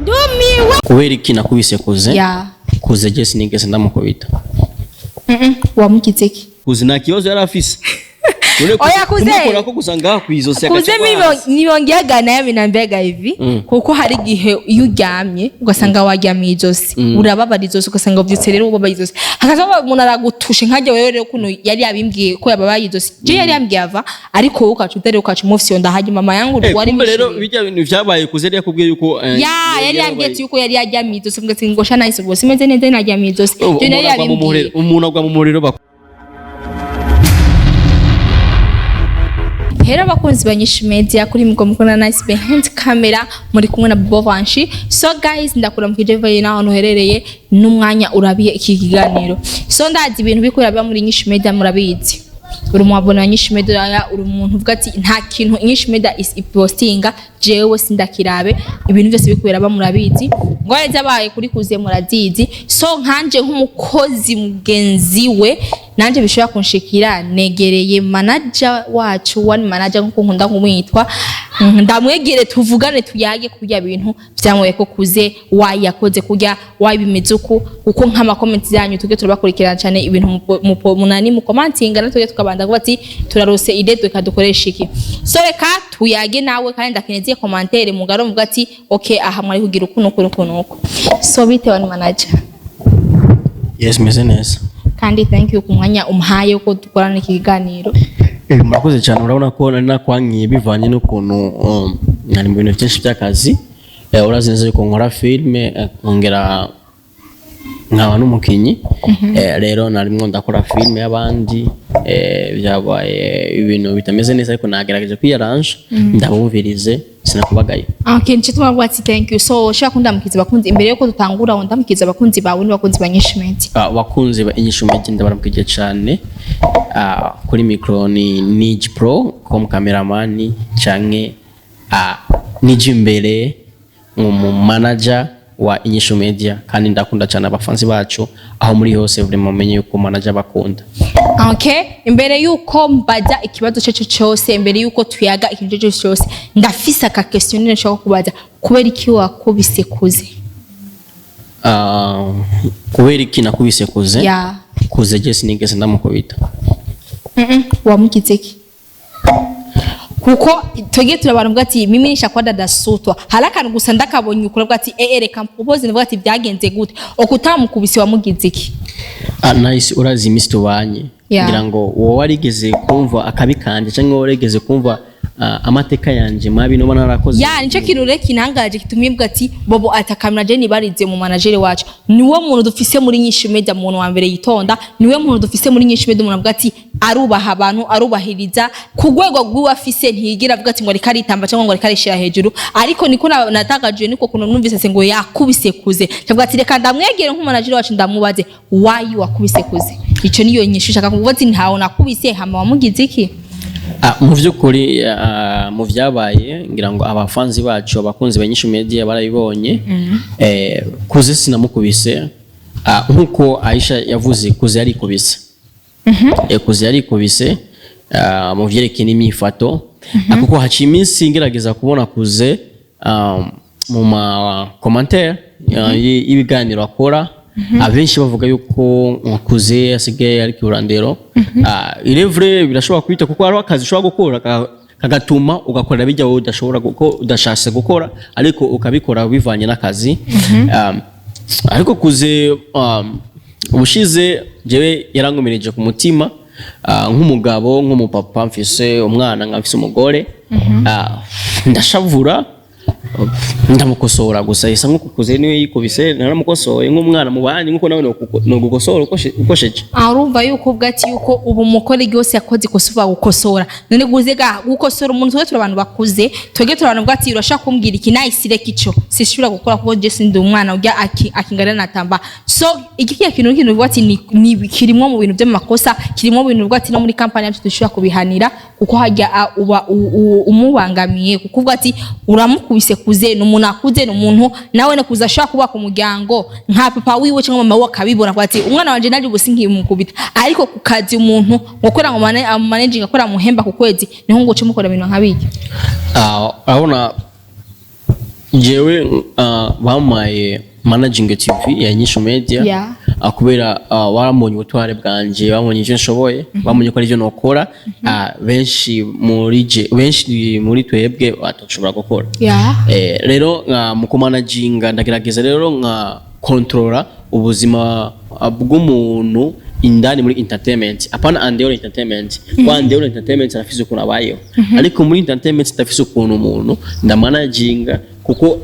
ndumiwe kubera iki nakubise kuze ya kuze je sinigeze ndamukubita wamukize iki kuze nta kibazo yari afise oya kuze kumukora ko gusanga kwizo se kuze nibongiyaga naye binambega hivi kuko hari gihe iyo uryamye ugasanga waryamiye izosi urababara izosi ugasanga uvyutse rero ubaba izosi hakaza umuntu aragutushe nkaje wewe rero kuno yari yabimbwiye ko yababaye izosi je yari yambwiye ava ariko wowe ukacu dare ukacu mufisi onda haje mama yangu wari rero bijya bintu vyabaye kuze yari yakubwiye yuko yari yambwiye yuko yari yaryamiye izosi mbwa ngo shana ise bose meze neza naryamiye izosi je yari yabimbwiye umuntu agwa mu muriro Hera bakunzi banyishu media kuri mugomukona nice behind camera muri kumwe na Bovanshi. So guys ndakura mukije vaye naho noherereye n'umwanya urabiye iki kiganiro. So ndazi ibintu bikorera biba muri nyishu media murabizi. Uri mwabona nyishu media uri umuntu uvuga ati nta kintu nyishu media is postinga jewe sindakirabe ibintu byose bikorera ba murabizi. Ngo yabaye kuri kuziye murazizi. So nkanje nk'umukozi mugenzi we nanje bishobora kunshikira negereye manager wacu one manager nko nkunda kumwitwa ndamwegere tuvugane tuyage kurya bintu byamwoye ko kuze wayakoze kurya wabimeze uko nk'ama comments yanyu tuge turabakurikirana cyane ibintu munani mu commenting na tuge tukabanda ngo bati turarose ide tukadukoresha iki so reka tuyage nawe kandi ndakeneye commentaire mugaro muvuga ati okay aha mwari kugira ukuntu so bite one manager yes meze neza kandi thank you kumwanya umhaye uko dukorana ikiganiro murakoze cyane urabona ko nari nakwangiye bivanye n'ukuntu nari mu bintu byinshi by'akazi urazinze yuko nkora filme ngera nkaba n'umukinyi rero narimwo ndakora filme y'abandi byabaye ibintu bitameze neza ariko nagerageje kwiyaranje ndabumvirize sinakubagaye okay nce tumabwa ati thank you so shaka kundamukiza bakunzi imbere yuko dutangura ngo ndamukiza bakunzi bawe n'abakunzi banyishimenti bakunzi ba inyishumenti ndabaramukije cyane kuri micro ni Niji Pro comme cameraman canke Niji imbere mu manager wa Inyishu Media kandi ndakunda cyane abafanzi bacu aho muri hose vraiment menye yuko manager bakunda okay imbere yuko mbaza ikibazo cyo cyose imbere yuko tuyaga ikintu cyo cyose ndafisa ka question nshaka kubaza kubera iki wakubise kuze kubera iki nakubise kuze ya kuze je sinigeze ndamukubita wamukize iki kuko twege turabantu ati mimi nishakwa dadasutwa halakana gusa ndakabonye ukora ati reka propose nivuga ati byagenze gute okutamukubise wamugize iki nice urazi imisi tubanye ngira ngo wowe warigeze kumva akabikanje cyangwa warigeze kumva amateka yanje mabi no banarakoze ya nico kirure kinangaje kitumibwa ati bobo atakamira je nibarize mu manager wacu niwe muntu dufise muri Nyishu Media muntu wa mbere yitonda niwe muntu dufise muri Nyishu Media umuntu avuga ati arubaha abantu arubahiriza kugwego rw'uwa afise ntigira avuga ati ngo reka ritamba cyangwa ngo reka rishira hejuru ariko niko natagaje niko kuno numvise se ngo yakubise kuze cyangwa ati reka ndamwegere nk'umanager wacu ndamubaze why wakubise kuze ico niyo nyishu shaka kuvuga ati ntawo nakubise hama wamugize iki mu byukuri mu byabaye ngira ngo abafanzi bacu abakunzi banyishu media barabibonye kuze sinamukubise nkuko Aisha yavuze kuze yari kubise kuze yari kubise mu byerekeye n'imifato kuko haci iminsi ngerageza kubona kuze mu ma commentaire y'ibiganiro akora abenshi bavuga yuko kuze asigaye ari kurandero irevre birashobora kwita kuko ari akazi ushobora gukora kagatuma ugakorera bijya wowe udashobora udashase gukora ariko ukabikora bivanye n'akazi ariko kuze ubushize jewe yarangomereje ku mutima nk'umugabo nk'umupapa mfise umwana nkafise umugore ndashavura ndamukosora gusa isa nkuko kuze niwe yikubise naramukosoye nk'umwana mu bandi nkuko nawe no gukosora ukosheje arumva yuko bwati yuko ubu mukore gyose yakoze kosuva gukosora none guzega gukosora umuntu twe turabantu bakuze twege turabantu bwati urashaka kumbwira iki nayisire kico sishura gukora kuko je sindi umwana ujya akingara natamba so iki kintu bwati ni kirimo mu bintu by'amakosa kirimo mu bintu bwati no muri campaign yacu dushura kubihanira kuko hajya uba umubangamiye kuko bwati uramukubise kuze n'umuntu akuze n'umuntu nawe ne kuza shaka kuba ku muryango nka papa wiwe cyangwa mama we akabibona kwati umwana wanje naje ubusi nkimukubita ariko kukazi umuntu ngokora ngo managing akora muhemba ku kwezi niho ngo cyo mukora ibintu nkabijya abona jewe bamaye managing TV ya Inyishu Media. Yeah. Kubera warambonye ubutware bwanje, bamubonye ivyo nshoboye, bamubonye ko ari ivyo nokora, benshi muri twebwe batoshobora gukora. Yeah. Rero mu kumanaginga ndagerageza rero nka controller ubuzima bw'umuntu indani muri entertainment, apana andeol entertainment. Kwa andeol entertainment arafise ukuntu abayeho, ariko muri entertainment ndafise ukuntu umuntu ndamanaginga, kuko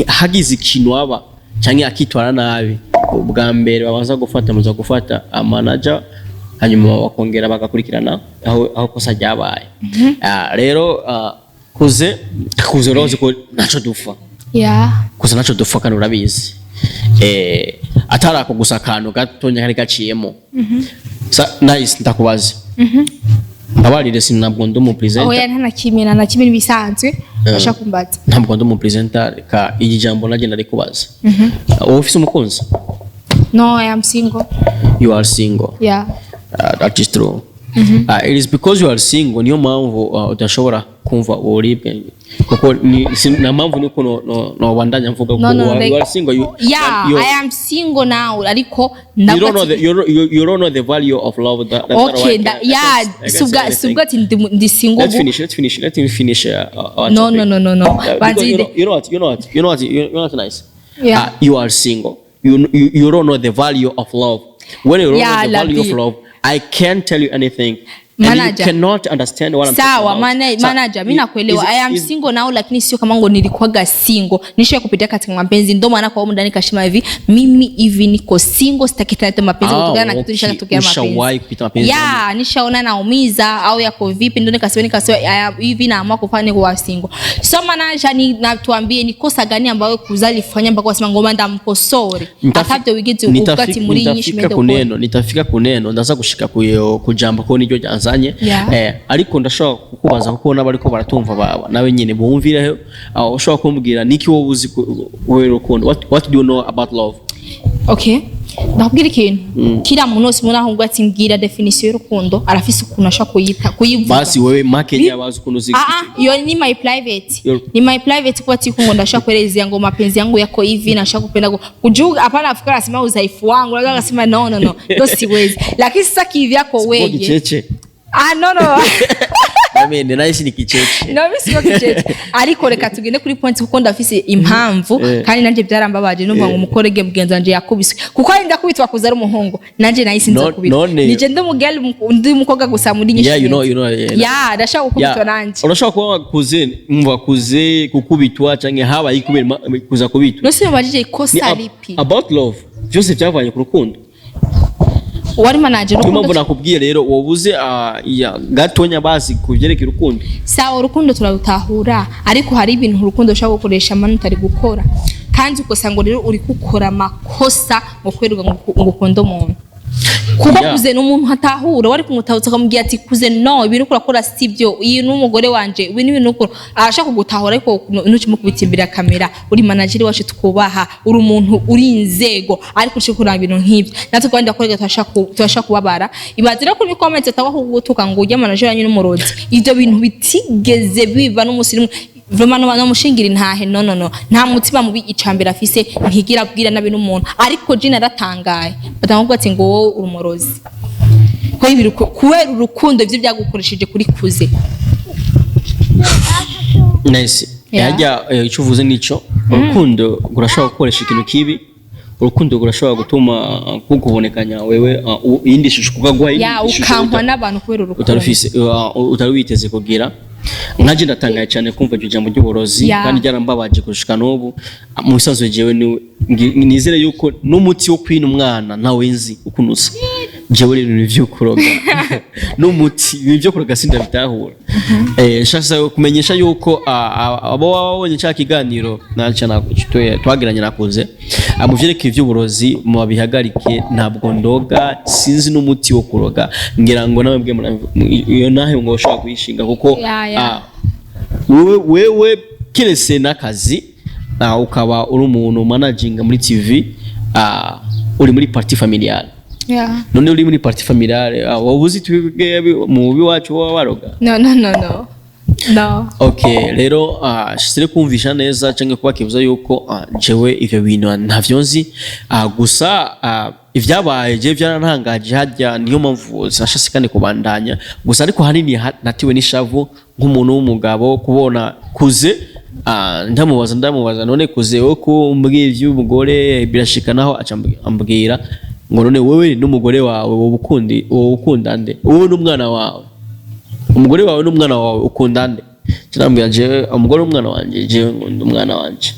hagize ikintu aba canke akitwara nabi, ubwa mbere babanza gufata manager, hanyuma bakongera bagakurikirana aho kosa ryabaye. Rero kuze roze ko naco dupfa. Kuze naco dupfa kandi urabizi. Atarako gusa akantu gatonya kari gaciyemo. Nice, ndakubaza. Ndabarire sinabwo ndo mu presenter. Oya nta nakimena na kimwe bisanzwe basha kumbaza. Ntabwo ndo mu presenter ka ijambo naje ndari kubaza. Ufise umukunzi? No, I am single. You are single? Yeah. That is true. It is because you are single niyo mpamvu udashobora kumva uribwe, kuko na mpamvu niko no bandanya mvuga ko you are single. I am single now, ariko you don't know the value of love. Okay, subga ndi single. Let me finish. No. You know what nice. Yeah. You are single. You don't know the value of love. When you don't know the value of love, I can't tell you anything. And you cannot understand what I'm talking about. Manager, mimi nakuelewa. I am single now, lakini sio kama ngo nilikuwaga single. Nishaye kupitia katika mapenzi, ndio maana kwa muda nikashima hivi hivi niko single, sitaki tena mapenzi kutokana na kitu nishatokea mapenzi. Ushawahi kupita mapenzi? Yeah, nishaona naumiza au yako vipi, ndio nikasema hivi naamua kufanya kwa single. So manager, natuambie ni kosa gani ambayo kuzali fanya mpaka wasema ngoma ndamkosore. After we get to ukati muri Inyishu Media. Nitafika kuneno ndaza gushika kujamba ko niryo janzanye. Ariko ndashaka kukubaza kuko nabariko baratumva baba nawe nyine bumvire ushaka kumbwira niki wowe uzi wewe rukundo. What do you know about love? Okay, ndakubwira ikintu kila muntu wese muri aho ngo atimbwira definition y'urukundo arafise ukuntu ashaka kuyivuga. Basi wewe market yabaza ukuntu uzi. Yo ni my private kwa tiku ngo ndashaka kuelezea ngo mapenzi yangu yako hivi na shaka kupenda kujuga, hapana afikara asema udhaifu wangu, lazima asema no ndio siwezi, lakini sasa kivi yako wewe. No. Mimi nice ni kicheche. No, mimi sio kicheche. Ariko reka tugende kuri point kuko ndafise impamvu kandi nanje byarambabaje numva ngo umukorege mugenzi wanje yakubiswe. Kuko ari ndakubitwa kuzara umuhungu. Nanje nahise nza kubitwa. Nije ndi mukoga gusa muri Inyishu. Yeah, you know. Yeah, ndashaka gukubitwa nanje. Urashaka kuba kuze kukubitwa canke haba ikubera kuza kubitwa. No se mbajije ikosa lipi. About love. Byose byavanye ku rukundo. Wari manager urukundo. Tumva nakubwiye rero wobuze gatonya basi kuvyereka urukundo. Sawa, urukundo turarutahura, ariko hari ibintu urukundo ushaka gukoresha manu utari gukora, kandi ukosanga rero uri gukora makosa ngo kwerwa ngo ukunda umuntu. Kuba kuze n'umuntu hatahura wari kumutahutsa akamubwira ati kuze no ibintu urakora sibyo, iyi n'umugore wanje ibintu ukora arashaka kugutahura, ariko ntukimukubitimbira kamera uri manager wacu tukubaha, uri umuntu uri inzego, ariko ushaka kuranga ibintu nk'ibyo natwe kwandi akorega twashaka kubabara. Ibazira kuri comment atawa kugutuka ngo ujya manager yanyu n'umurozi, ibyo bintu bitigeze biva n'umusirimu vraiment no mushingira intahe. No nta mutima mubi icambira afise ntigira abwira nabe n'umuntu, ariko je naratangaye batanguga ati ngo wowe urumorozi ko ibiri kuwera urukundo ivyo byagukoresheje kuri kuze. Nice. Yajya icuvuze nico urukundo gurashaka gukoresha ikintu kibi. Urukundo gurashobora gutuma kukubonekanya wewe iyindi shusho kugagwa ukankwa n'abantu kubera urukundo utari witeze kugira. Naje ndatangaye cyane kumva iryo jambo ry'uborozi kandi ryarambabaje kurushika n'ubu. Mu bisanzwe jewe nizere yuko n'umuti wo kwina umwana nawe nzi ukunusa. Jewe rero nivyo kuroga n'umuti nivyo kuroga sinda bitahura. Shasa kumenyesha yuko abo babonye cya kiganiro nacana twagiranye nakuze mu vyereke ivy'uborozi mu bihagarike, ntabwo ndoga, sinzi n'umuti wo kuroga. Ngira ngo nawe mbwe iyo nahe ngo ushaka kuyishinga kuko wewe kirese nakazi ukaba uri umuntu managing muri TV, uri muri parti familiale. None uri muri parti familiale wabuzi twebwe mu bibi wacu waroga? No. No. Okay, rero sire kumvisha neza canke kuba kivuza yuko jewe ivyo bintu ntavyo nzi gusa ivyabaye je vyarantangaje harya niyo mpamvu sinashase kandi kubandanya gusa ariko hanini natiwe n'ishavu nk'umuntu w'umugabo kubona kuze ndamubaza none kuze wo kumbwira ivy'umugore birashikanaho acambwira ngo none wewe n'umugore wawe ukunda nde wowe n'umwana wawe umugore wawe n'umwana wawe ukunda nde kirambwira je umugore n'umwana wanje je umwana wanje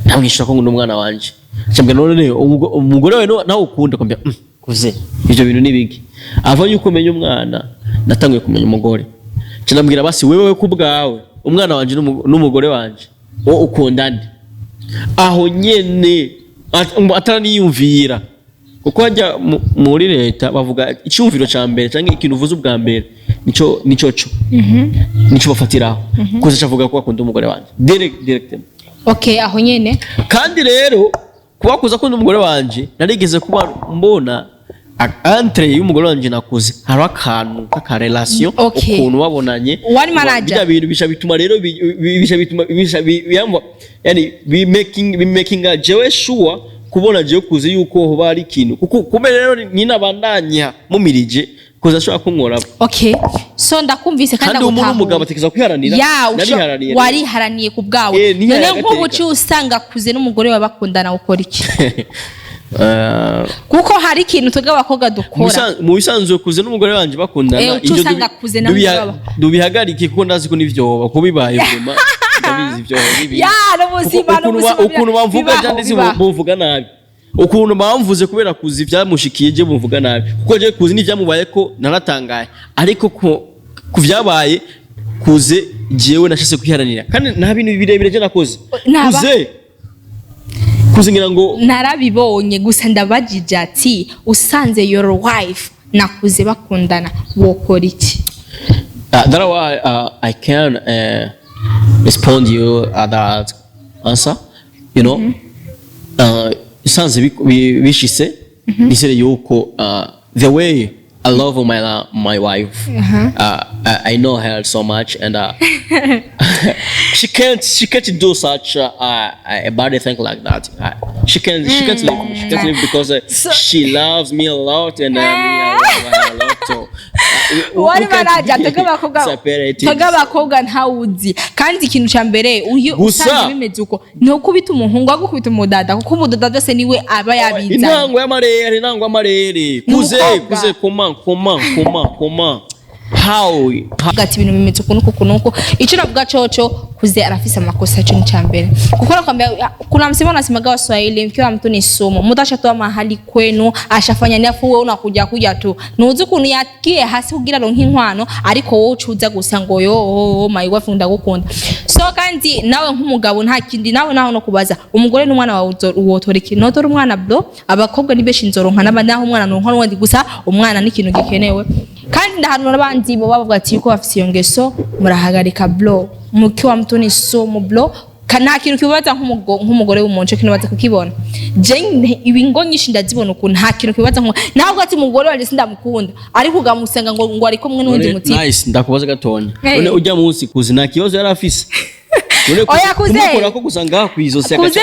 namwisha ko ngo umwana wanje cyambwira none umugore wawe nawe ukunda kwambia kuze ivyo bintu nibiki ava yuko umenya umwana natangiye kumenya umugore kirambwira basi wewe kubwawe umwana wanje n'umugore wanje wo ukunda nde aho nyene ataraniyumvira kuko hajya muri leta bavuga icyumviro ca mbere canke ikintu uvuze ubwa mbere nico nico bafatiraho kuza cavuga ko akunda umugore wanje direct. Okay, aho nyene kandi rero kuba kuza akunda umugore wanje narigeze kuba mbona entre y'umugore wanje nakuze hari akantu kaka relation ukuntu babonanye wari manager bintu bisha bituma rero bisha yani we making a jewe sure kubona je kuze yuko hoba ari kintu kuko kumbe rero ni nabandanya mumirije kuza ashobora kunkora. Okay, so ndakumvise kandi umuntu umugabo atekereza kwiharanira nari wari haraniye ku bwawe none nk'ubuci usanga kuze n'umugore wa bakundana ukora iki kuko hari ikintu twebwe abakobwa dukora mu bisanzwe kuze n'umugore wanje bakundana ibyo usanga kuze n'umugabo dubihagarike kuko ndazi ko nivyo kubibaye vuma ndabizi vyo nibi ukuntu bamvuga cyane bumvuga nabi ukuntu bamvuze kubera kuzi vyamushikiye je bumvuga nabi kuko je kuzi n'ivyamubaye ko naratangaye ariko kuvyabaye kuze jewe nashase kwiharanira kandi nta bintu birebire je nakoze kuzingira ngo narabibonye gusa ndabajije ati usanze your wife nakuze bakundana wokora iki? That's why I can respond you that answer, you know. Usanze bishise nisere yuko the way I love my wife. I know her so much, and she can't do such a bad thing like that. She can't live because she loves me a lot, and I love her a lot. So wari manager tagabakobwa ntawuzi kandi ikintu ca mbere uyu usanze bimeze uko no kubita umuhungu agukubita umudada kuko umudada byose niwe aba yabiza intango y'amarere kuze koma how gati ibintu bimeze uko ico navuga coco kuze arafisa amakosa cyo nicambere kuko nakwambia kuna msemo unasemaga Waswahili mkiwa mtu ni somo mutashatoa mahali kwenu ashafanya nafu wewe unakuja tu nuzi kunu yakiye hasi kugira ronka inkwano ariko wowe ucuza gusa ngo yo my wife ndagukunda so kandi nawe nk'umugabo nta kindi nawe no kubaza umugore n'umwana wawe uwotoreki notora umwana bro abakobwa ni beshi nzoronka naho umwana nonka n'undi gusa umwana ni ikintu gikenewe kandi ndahanura abandi bo bavuga ati yuko bafite iyo ngeso murahagarika bro mukiwa mtu ni somo bro kana kintu kibaza nk'umugore w'umuntu kinabaza kukibona je ibingo nyinshi ndazibona ukuntu nta kintu kibaza naho ati umugore wanje sindamukunda ariko ugamusenga ngo ariko mwe n'undi mutima nice ndakubaza gatonya none ujya munsi kuzi nta kibazo yari afise oya kuze kumukora ko gusanga kwizo seka kuze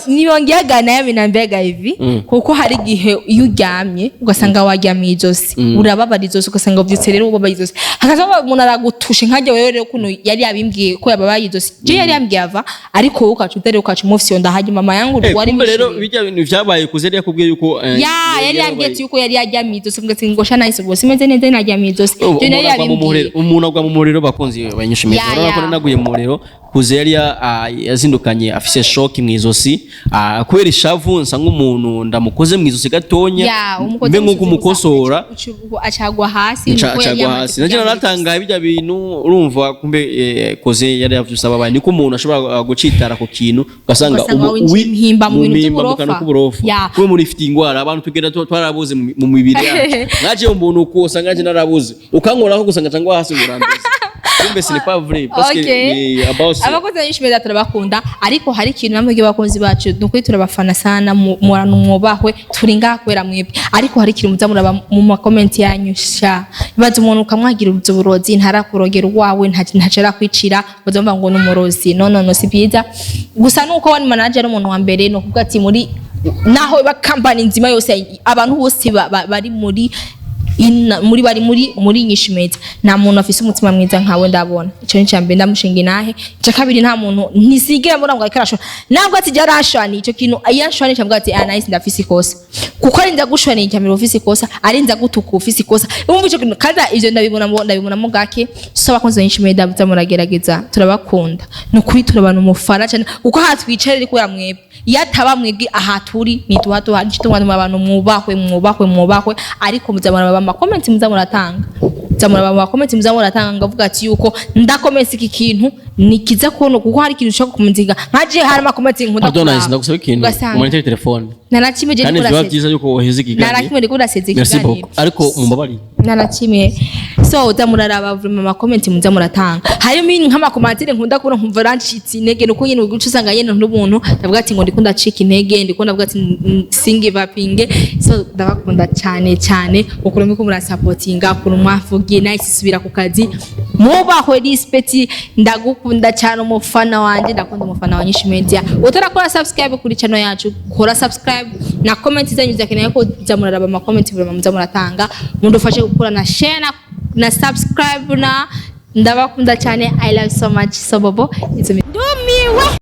nibongiyaga nayo binambega hivi kuko hari gihe iyo uryamye ugasanga waryamye izosi urababara izosi ugasanga ubyutse rero ubaba izosi hakaza umuntu aragutusha nkajya wewe rero kuno yari yabimbwiye ko yababaye izosi je yari yambwiye ava ariko wowe ukacutere ukacu ndahaje mama yangu wari rero bijya bintu vyabaye kuze yari yakubwiye yuko yari yambwiye yuko yari yaryamye izosi mbwa ngosha nice bose meze neza naryamye izosi je yari yabimbwiye umuntu agwa mu muriro bakunzi banyishimiye urabona naguye mu muriro kuze yari yazindukanye afise shock mwizosi kubera ishavu nsanga umuntu ndamukoze mwizosi gatonya mbe nko kumukosora acagwa hasi naje naratangaye bijya bintu urumva kumbe koze yari yavyusa ababanye niko umuntu ashobora gucitara ku kintu ugasanga wihimba mu bintu by'uburofa kuba muri ifite ingwara abantu tugenda twarabuze mu mibiri yacu naje umuntu uko usanga naje narabuze ukankoraho gusanga cyangwa hasi murambiza kumbe ce n'est pas vrai parce que about abakozi banyinshi media turabakunda ariko hari ikintu namwe y'abakozi bacu dukuri turabafana sana murano mwobahwe turi ngaha kwera mwebwe ariko hari ikintu muza muraba mu comment yanyu sha bibaza umuntu ukamwagira uburozi ntarakurogera uwawe ntacera kwicira bazomba ngo n'umurozi no si byiza gusa nuko wani manager n'umuntu wa mbere no kuvuga ati muri naho ba company nzima yose abantu bose bari muri inyishu media nta muntu afise umutima mwiza nkawe ndabona ico ni cyambe ndamushinga nahe cya kabiri nta muntu ntisigera mbona ngo akarasho nabwo ati jarashwani ico kintu ayashwani cyambwa ati nice ndafise ikosa kuko ari ndagushwani cyambe ofisi ikosa ari ndagutuka ofisi ikosa umva ico kintu kaza ivyo ndabibona mu gake so bakonze inyishu media muragerageza turabakunda no kuri turabana umufana cyane uko hatwicarira ko yamwebwe yataba mwebwe ahaturi nituhato hari kitungwa n'abantu mwubahwe ariko muzabona baba comment muzamuratanga zamuraba comment muzamuratanga ngavuga ati yuko ndakomeza iki kintu nikiza kono kuko hari kintu cyo kumunziga nkaje hari comment nkunda Adonais ndagusaba ikintu umonete telefone narakimwe je ndikura kandi byiza yuko woheze ikiganiro narakimwe ndikura seze ikiganiro ariko mumbabari narakimwe so zamuraraba vraiment comment muzamuratanga harimo nk'amakomatire nkunda kubona nkumva ranshitsi intege nuko nyine uguca usanga yene n'umuntu ndavuga ati ngo ndikunda cika intege ndikunda ndavuga ati singe vapinge so ndabakunda cyane ukurumwe ko murasupportinga kuri mwavugiye nice subira ku kazi mubahwe respect ndagukunda cyane umufana wanje ndakunda umufana wa Nyishu Media utarakora subscribe kuri channel yacu kora subscribe na comment zanyu zakeneye ko zamuraraba ama comment vraiment muzamuratanga mundufashe gukora na share na subscribe na ndabakunda cyane I love so much so bobo ndumiwe